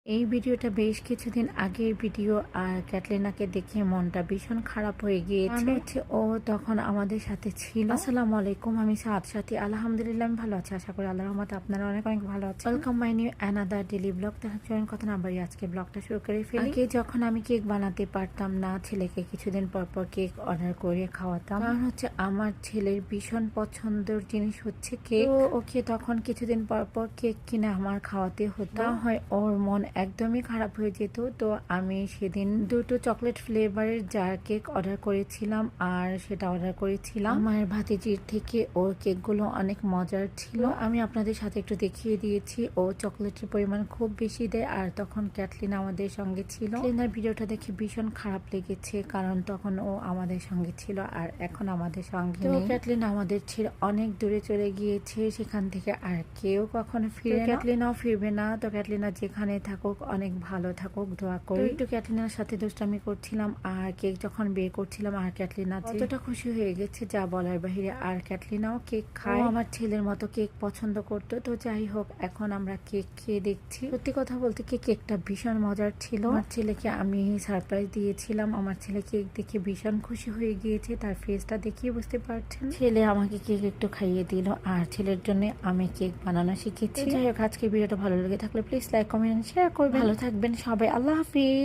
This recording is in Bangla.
এই ভিডিওটা বেশ কিছুদিন আগের ভিডিও। আর ক্যাটরিনাকে দেখে মনটা ভীষণ খারাপ হয়ে গিয়েছে। কারণ হচ্ছে ও তখন আমাদের সাথে ছিল। আসসালামু আলাইকুম, আমি সাথী। আলহামদুলিল্লাহ আমি ভালো আছি, আশা করি আল্লাহর রহমতে আপনারা অনেক অনেক ভালো আছেন। Welcome my new another daily blog. চলুন কথা না বাড়িয়ে আজকে ব্লগটা শুরু করে ফেলি। আগে যখন আমি কেক বানাতে পারতাম না, ছেলেকে কিছুদিন পর পর কেক অর্ডার করে খাওয়াতাম। কারণ হচ্ছে আমার ছেলের ভীষণ পছন্দের জিনিস হচ্ছে কেক। ওকে তখন কিছুদিন পর পর কেক কিনে আমার খাওয়াতে হতো, না হয় ওর মন একদমই খারাপ হয়ে যেত। তো আমি সেদিন দুটো চকলেট ফ্লেভারের জার কেক অর্ডার করেছিলাম, আর সেটা অর্ডার করেছিলাম আমার ভাতিজির থেকে। ওর কেকগুলো অনেক মজার ছিল, আমি আপনাদের সাথে একটু দেখিয়ে দিয়েছি। ও চকলেটের পরিমাণ খুব বেশি দেয়। আর তখন ক্যাটলিনা আমাদের সঙ্গে ছিল। ক্যাটলিনার ভিডিওটা দেখে ভীষণ খারাপ লেগেছে, কারণ তখন ও আমাদের সঙ্গে ছিল আর এখন আমাদের সঙ্গে নেই। ক্যাটলিনা আমাদের ছেড়ে অনেক দূরে চলে গিয়েছে, সেখান থেকে আর কেউ কখনো ফিরে না। ক্যাটলিনাও ফিরবে না। তো ক্যাটলিনা যেখানে থাকুক অনেক ভালো থাকুক, দোয়া করি। একটু ক্যাটলিনার সাথে দুষ্টামি করছিলাম আর কেক যখন বের করছিলাম, আর ক্যাটলিনা কতটা খুশি হয়ে গেছে যা বলার বাহিরে। আর ক্যাটলিনাও কেক খায়, আমার ছেলের মতো কেক পছন্দ করতো। তো যাই হোক, এখন আমরা কেক খেয়ে দেখছি। সত্যি কথা বলতে কি, কেকটা ভীষণ মজার ছিল। আমার ছেলেকে আমি সারপ্রাইজ দিয়েছিলাম। আমার ছেলে কেক দেখে ভীষণ খুশি হয়ে গিয়েছে, তার ফেসটা দেখিয়ে বুঝতে পারছেন। ছেলে আমাকে কেক একটু খাইয়ে দিল, আর ছেলের জন্য আমি কেক বানানো শিখেছি। যাই হোক, আজকে ভিডিওটা ভালো লেগে থাকলে প্লিজ লাইক, কমেন্ট, শেয়ার করবেন। ভালো থাকবেন সবাই, আল্লাহ হাফিজ।